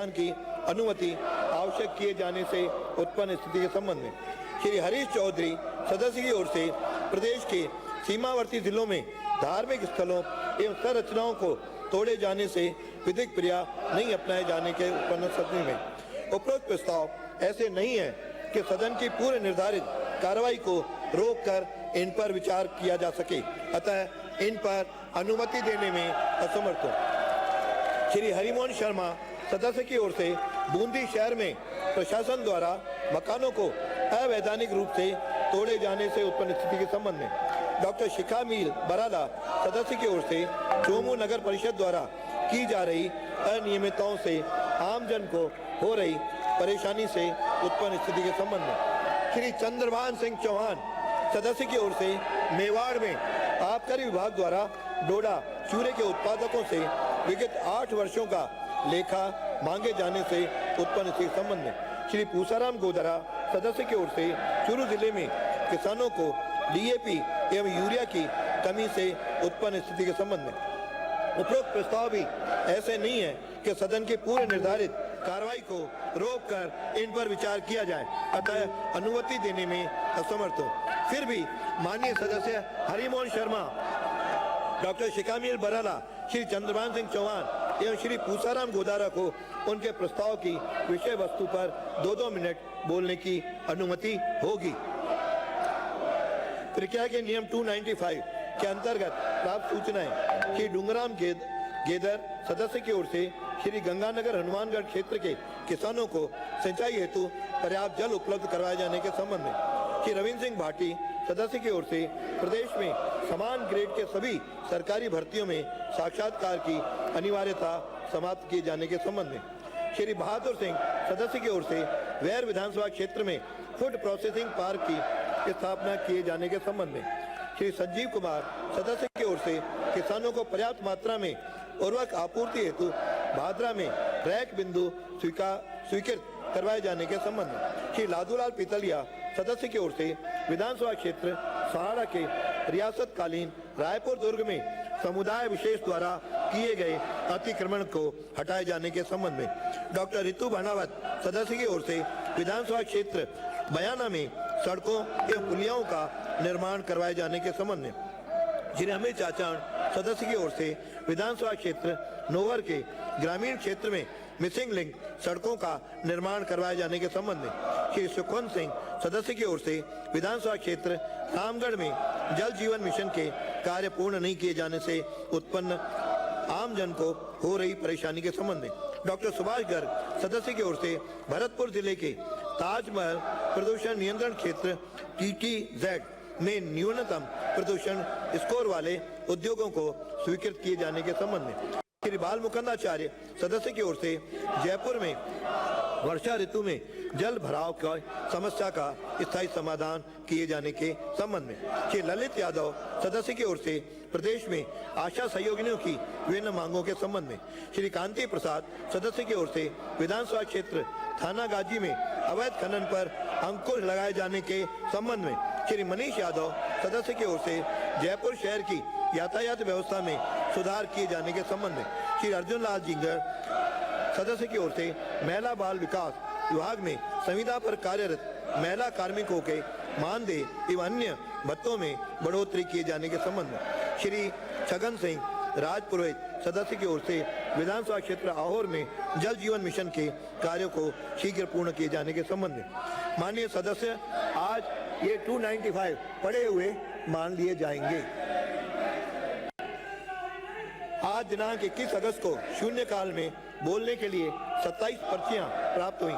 प्रदान की अनुमति आवश्यक किए जाने से उत्पन्न स्थिति के संबंध में श्री हरीश चौधरी सदस्य की ओर से प्रदेश के सीमावर्ती जिलों में धार्मिक स्थलों एवं संरचनाओं को तोड़े जाने से विधिक क्रिया नहीं अपनाए जाने के उत्पन्न स्थिति में उपरोक्त प्रस्ताव ऐसे नहीं है कि सदन की पूर्व निर्धारित कार्रवाई को रोककर इन पर विचार किया जा सके, अतः इन पर अनुमति देने में असमर्थ हूँ। श्री हरिमोहन शर्मा सदस्य की ओर से बूंदी शहर में प्रशासन द्वारा मकानों को अवैधानिक रूप से तोड़े जाने से उत्पन्न स्थिति के संबंध में डॉक्टर शिखा मील बराला सदस्य की ओर से चोमू नगर परिषद द्वारा की जा रही अनियमितताओं से आमजन को हो रही परेशानी से उत्पन्न स्थिति के संबंध में श्री चंद्रभान सिंह चौहान सदस्य की ओर से मेवाड़ में आबकारी विभाग द्वारा डोडा चूरे के उत्पादकों से विगत 8 वर्षों का लेखा मांगे जाने से उत्पन्न स्थिति के संबंध में श्री पूसाराम गोदरा सदस्य की ओर से चूरू जिले में किसानों को डीएपी एवं यूरिया की कमी से उत्पन्न स्थिति के संबंध में उपरोक्त प्रस्ताव भी ऐसे नहीं है कि सदन की पूर्व निर्धारित कार्रवाई को रोककर इन पर विचार किया जाए, अतः अनुमति देने में असमर्थ हो। फिर भी माननीय सदस्य हरिमोहन शर्मा, डॉक्टर शिकामील बराला, श्री चंद्रभान सिंह चौहान एवं श्री पूसाराम गोदारा को उनके प्रस्ताव की विषय वस्तु पर 2-2 मिनट बोलने की अनुमति होगी। प्रक्रिया के नियम 295 के अंतर्गत प्राप्त सूचनाएं श्री डूंगराम गेदर सदस्य की ओर से श्री गंगानगर हनुमानगढ़ क्षेत्र के किसानों को सिंचाई हेतु पर्याप्त जल उपलब्ध करवाए जाने के संबंध में श्री रविंद्र सिंह भाटी सदस्य की ओर से प्रदेश में समान ग्रेड के सभी सरकारी भर्तियों में साक्षात्कार की अनिवार्यता समाप्त किए जाने के संबंध में श्री बहादुर सिंह सदस्य की ओर से वैर विधानसभा क्षेत्र में फूड प्रोसेसिंग पार्क की स्थापना किए जाने के संबंध में श्री संजीव कुमार सदस्य की ओर से किसानों को पर्याप्त मात्रा में उर्वरक आपूर्ति हेतु भादरा में ट्रैक बिंदु स्वीकृत करवाए जाने के संबंध में श्री लादूलाल पितलिया सदस्य की ओर से विधानसभा क्षेत्र सहाड़ा के रियासतकालीन रायपुर दुर्ग में समुदाय विशेष द्वारा किए गए अतिक्रमण को हटाए जाने के संबंध में डॉक्टर रितु भानावत सदस्य की ओर से विधानसभा क्षेत्र बयाना में सड़कों एवं पुलियाओं का निर्माण करवाए जाने के संबंध में श्री अमित चाचाण सदस्य की ओर से विधानसभा क्षेत्र नोहर के ग्रामीण क्षेत्र में मिसिंग लिंक सड़कों का निर्माण करवाए जाने के संबंध में श्री सुखवंत सिंह सदस्य की ओर से विधानसभा क्षेत्र रामगढ़ में जल जीवन मिशन के कार्य पूर्ण नहीं किए जाने से उत्पन्न आमजन को हो रही परेशानी के संबंध में डॉक्टर सुभाष गर्ग सदस्य की ओर से भरतपुर जिले के ताजमहल प्रदूषण नियंत्रण क्षेत्र TTZ में न्यूनतम प्रदूषण स्कोर वाले उद्योगों को स्वीकृत किए जाने के संबंध में श्री बाल मुकुंदाचार्य सदस्य की ओर से जयपुर में वर्षा ऋतु में जल भराव की समस्या का स्थायी समाधान किए जाने के संबंध में श्री ललित यादव सदस्य की ओर से प्रदेश में आशा सहयोगिनियों की विभिन्न मांगों के संबंध में श्री कांति प्रसाद सदस्य की ओर से विधानसभा क्षेत्र थानागाजी में अवैध खनन पर अंकुश लगाए जाने के संबंध में श्री मनीष यादव सदस्य की ओर से जयपुर शहर की यातायात व्यवस्था में सुधार किए जाने के संबंध में श्री अर्जुन लाल जिंगर सदस्य की ओर से महिला बाल विकास विभाग में संविदा पर कार्यरत महिला कार्मिकों के मानदेय एवं अन्य भत्तों में बढ़ोतरी किए जाने के संबंध में श्री छगन सिंह राजपुरोहित सदस्य की ओर से विधानसभा क्षेत्र आहोर में जल जीवन मिशन के कार्यों को शीघ्र पूर्ण किए जाने के संबंध में माननीय सदस्य आज ये 295 पढ़े हुए मान लिए जाएंगे। आज दिनांक 21 अगस्त को शून्यकाल में बोलने के लिए 27 पर्चियां प्राप्त हुई,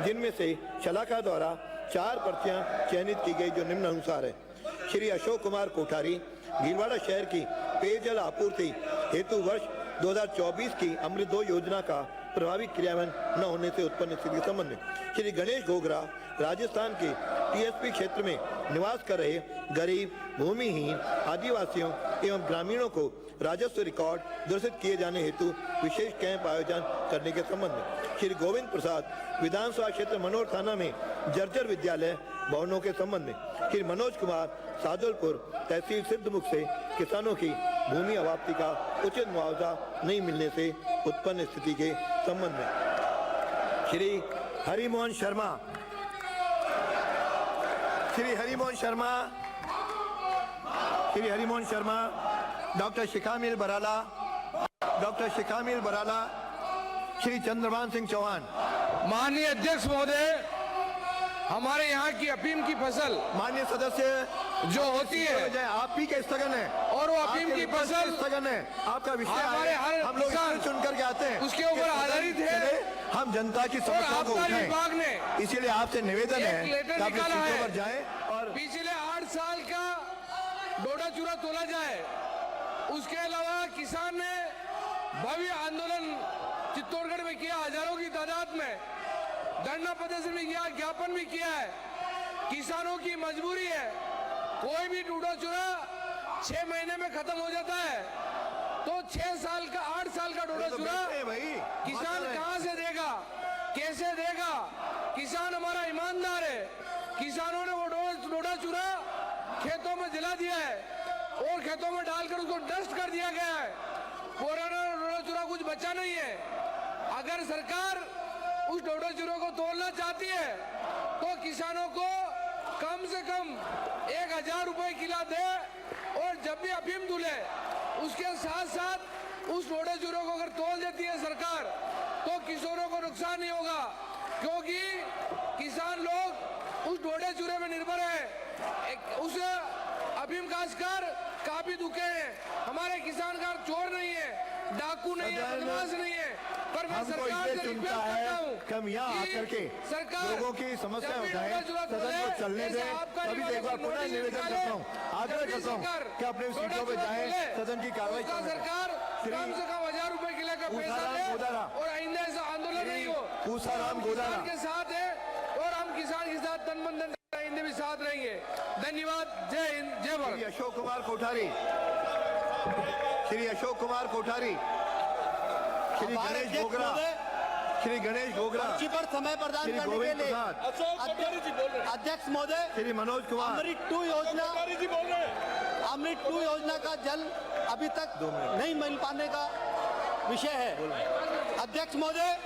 जिनमें से शलाका द्वारा 4 पर्चियां चयनित की गई, जो निम्न अनुसार है। श्री अशोक कुमार कोठारी भीलवाड़ा शहर की पेयजल आपूर्ति हेतु वर्ष 2024 की अमृत 2 योजना का प्रभावी क्रियान्वयन न होने से उत्पन्न स्थिति के संबंध में श्री गणेश घोगरा राजस्थान के TSP क्षेत्र में निवास कर रहे गरीब, भूमिहीन, आदिवासियों एवं ग्रामीणों को राजस्व रिकॉर्ड दुरुस्त किए जाने हेतु विशेष कैंप आयोजन करने के संबंध में श्री गोविंद प्रसाद विधानसभा क्षेत्र मनोर थाना में जर्जर विद्यालय भवनों के संबंध में श्री मनोज कुमार सादुलपुर तहसील सिद्धमुख से किसानों की भूमि अवाप्ति का उचित मुआवजा नहीं मिलने से उत्पन्न स्थिति के संबंध में श्री हरिमोहन शर्मा, श्री हरिमोहन शर्मा, श्री हरिमोहन शर्मा, डॉक्टर शिखामिल बराला, डॉक्टर शिखामिल बराला, श्री चंद्रभान सिंह चौहान। माननीय अध्यक्ष महोदय, हमारे यहाँ की अफीम की फसल माननीय सदस्य जो होती है, आप ही के स्थगन है और वो अफीम की फसल स्थगन है, आपका विषय हमारे हर हम लोग किसान चुन करके आते हैं, उसके ऊपर आधारित है। हम जनता की और समस्याओं को आबकारी विभाग उठाएं, ने इसीलिए आपसे निवेदन एक है लेटर कि आप इस निकाला सीटों है। पर जाएं और पिछले 8 साल का डोडा चूरा तोला जाए। उसके अलावा किसान ने भव्य आंदोलन चित्तौड़गढ़ में किया, हजारों की तादाद में धरना प्रदर्शन भी किया, ज्ञापन भी किया है। किसानों की मजबूरी है, कोई भी डोडा चूरा 6 महीने में खत्म हो जाता है, तो 6 साल का 8 साल का डोडा चूरा किसान कहां से देगा, कैसे देगा? किसान हमारा ईमानदार है। किसानों ने वो डोडा चूरा खेतों में जला दिया है और खेतों में डालकर उसको डस्ट कर दिया गया है। पुराना डोडा चूरा कुछ बचा नहीं है। अगर सरकार उस डोडा चूरा को तोड़ना चाहती है तो किसानों को कम से कम 1000 रुपए किलो दे, और जब भी अफीम तुले उसके साथ साथ उस डोडा चूरे को अगर तोल देती है सरकार, तो किसानों को नुकसान नहीं होगा, क्योंकि किसान लोग उस डोडे चूरे में निर्भर है। उस अफीम काश्तकार काफी दुखे हैं। हमारे किसान का चोर नहीं है, डाकू नहीं है, बदमाश नहीं है, पर मैं सरकार से रिक्वेस्ट करता हूं कि हम यहाँ आकर के लोगों की समस्या उठाएं, सदन को चलने दें। अभी एक बार पुनः निवेदन करता हूँ, आग्रह करता हूँ कि अपने सीटों पे जाएं, सदन की कार्रवाई करें। सरकार कम से कम 1000 रुपए किलो का पैसा दे और आइंदा ऐसा आंदोलन नहीं हो। पूसाराम गोदारा के साथ है और हम किसान के साथ तन मन धन आइंदे भी साथ रहेंगे। धन्यवाद। जय हिंद, जय भारत। श्री अशोक कुमार कोठारी, श्री अशोक कुमार कोठारी, श्री गणेश गोगरा, श्री गणेश गोगरा, पर समय प्रदान श्री करने के गोविंद लिए प्रसाद, अध्यक्ष महोदय, श्री मनोज कुमार, अमृत 2 योजना का जल अभी तक नहीं मिल पाने का विषय है। अध्यक्ष महोदय,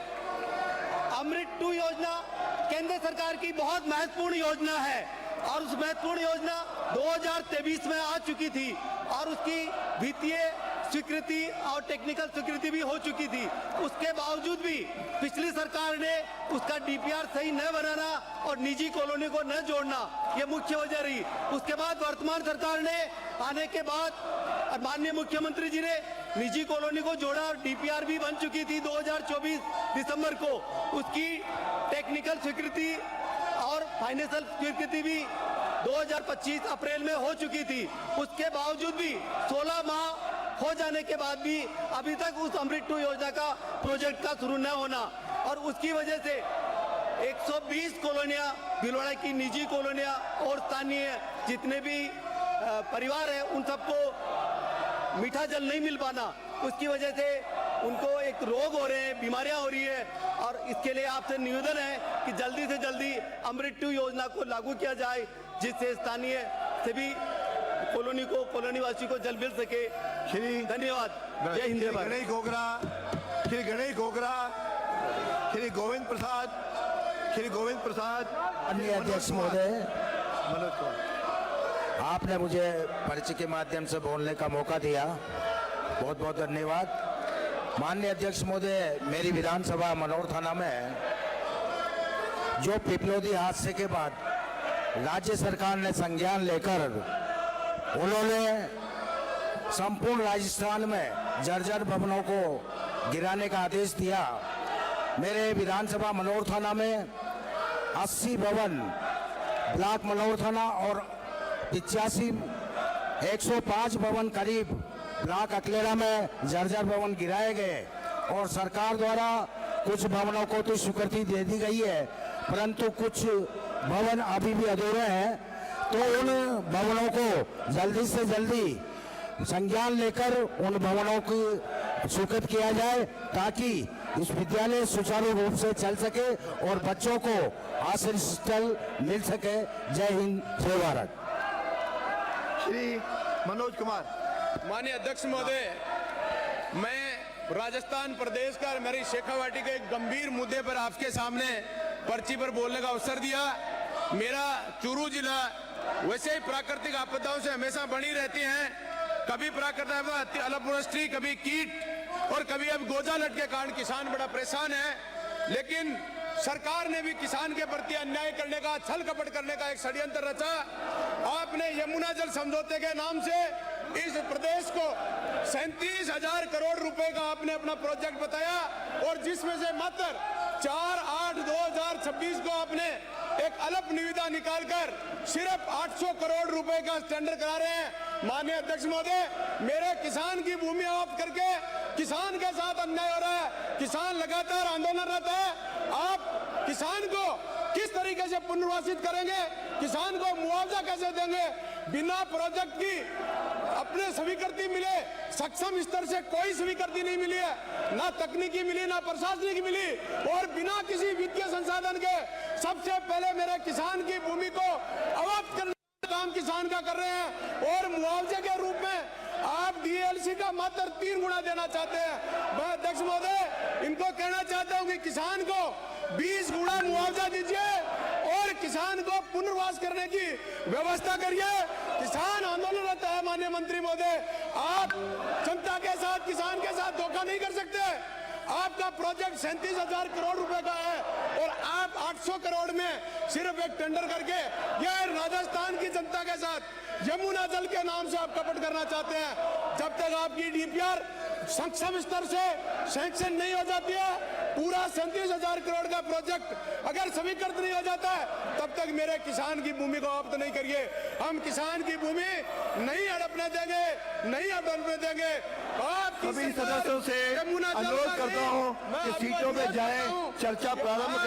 अमृत 2 योजना केंद्र सरकार की बहुत महत्वपूर्ण योजना है और उस महत्वपूर्ण योजना 2023 में आ चुकी थी और उसकी वित्तीय स्वीकृति और टेक्निकल स्वीकृति भी हो चुकी थी। उसके बावजूद भी पिछली सरकार ने उसका डीपीआर सही न बनाना और निजी कॉलोनी को न जोड़ना, ये मुख्य वजह रही। उसके बाद वर्तमान सरकार ने आने के बाद माननीय मुख्यमंत्री जी ने निजी कॉलोनी को जोड़ा और डीपीआर भी बन चुकी थी 2024 दिसंबर को। उसकी टेक्निकल स्वीकृति और फाइनेंशियल स्वीकृति भी 2025 अप्रैल में हो चुकी थी। उसके बावजूद भी 16 माह हो जाने के बाद भी अभी तक उस अमृत 2 योजना का प्रोजेक्ट का शुरू न होना और उसकी वजह से 120 कॉलोनियां, भिलवाड़ा की निजी कॉलोनियां और स्थानीय जितने भी परिवार हैं उन सबको मीठा जल नहीं मिल पाना, उसकी वजह से उनको एक रोग हो रहे हैं, बीमारियां हो रही है। और इसके लिए आपसे निवेदन है कि जल्दी से जल्दी अमृत 2 योजना को लागू किया जाए, जिससे स्थानीय सभी कॉलोनी वासी को जल मिल सके। श्री धन्यवाद। जय हिंद, जय भारत। गणेश गोगरा, श्री गणेश गोगरा, श्री गोविंद प्रसाद, श्री गोविंद प्रसाद, माननीय अध्यक्ष महोदय, मनोज कुमार, आपने मुझे परिचय के माध्यम से बोलने का मौका दिया, बहुत बहुत धन्यवाद। माननीय अध्यक्ष महोदय, मेरी विधानसभा मनोर थाना में जो पिपलोदी हादसे के बाद राज्य सरकार ने संज्ञान लेकर उन्होंने संपूर्ण राजस्थान में जर्जर भवनों को गिराने का आदेश दिया। मेरे विधानसभा मनोर थाना में 80 भवन, ब्लॉक मनोर थाना और 85 105 भवन करीब ब्लॉक अकलेरा में जर्जर भवन गिराए गए और सरकार द्वारा कुछ भवनों को तो स्वीकृति दे दी गई है, परंतु कुछ भवन अभी भी अधूरे हैं। तो उन भवनों को जल्दी से जल्दी संज्ञान लेकर उन भवनों की स्वीकृत किया जाए, ताकि इस विद्यालय सुचारू रूप से चल सके और बच्चों को आश्रय स्थल मिल सके। जय हिंद, जय भारत। श्री मनोज कुमार। माननीय अध्यक्ष महोदय, मैं राजस्थान प्रदेश का और मेरी शेखावाटी के एक गंभीर मुद्दे पर आपके सामने पर्ची पर बोलने का अवसर दिया। मेरा चूरू जिला वैसे ही प्राकृतिक आपदाओं से हमेशा बनी रहती हैं, कभी प्राकृतिक आपदा, अलावृष्टि, कभी कीट और कभी अब गोजालट के कारण किसान बड़ा परेशान है। लेकिन सरकार ने भी किसान के प्रति अन्याय करने का, छल कपट करने का एक षड्यंत्र रचा। आपने यमुना जल समझौते के नाम से इस प्रदेश को 37,000 करोड़ रुपए का आपने अपना प्रोजेक्ट बताया और जिसमें से मात्र 4/8/2026 को आपने एक अल्प निविदा निकालकर सिर्फ 800 करोड़ रुपए का टेंडर करा रहे हैं। माननीय अध्यक्ष महोदय, मेरे किसान की भूमि आवत करके किसान के साथ अन्याय हो रहा है। किसान लगातार आंदोलनरत है। आप किसान को किस तरीके से पुनर्वासित करेंगे, किसान को मुआवजा कैसे देंगे? बिना प्रोजेक्ट की अपने स्वीकृति मिले, सक्षम स्तर से कोई स्वीकृति नहीं मिली है, ना तकनीकी मिली, ना प्रशासनिक मिली, और बिना किसी वित्तीय संसाधन के सबसे पहले मेरे किसान की भूमि को अवैध करने का काम किसान का कर रहे हैं और मुआवजे के रूप में आप डीएलसी का मात्र 3 गुना देना चाहते हैं। मैं अध्यक्ष महोदय इनको कहना चाहता हूं कि किसान को 20 गुना मुआवजा दीजिए और किसान को पुनर्वास करने की व्यवस्था करिए। किसान आंदोलनरत है। माननीय मंत्री महोदय, आप जनता के साथ, किसान के साथ धोखा नहीं कर सकते। आपका प्रोजेक्ट 37,000 करोड़ रुपए का है और आप 800 करोड़ में सिर्फ एक टेंडर करके यह राजस्थान की जनता के साथ यमुना जल के नाम से आप कपट करना चाहते हैं। जब तक आपकी डीपीआर सक्षम स्तर से सैंक्शन नहीं हो जाती है, पूरा 37,000 करोड़ का प्रोजेक्ट अगर स्वीकृत नहीं हो जाता है, तब तक मेरे किसान की भूमि को आप तो नहीं करिए। हम किसान की भूमि नहीं हड़पने देंगे, नहीं हड़पने देंगे। आप सभी सदस्यों से अनुरोध करता हूं कि सीटों पे जाएं, चर्चा प्रारंभ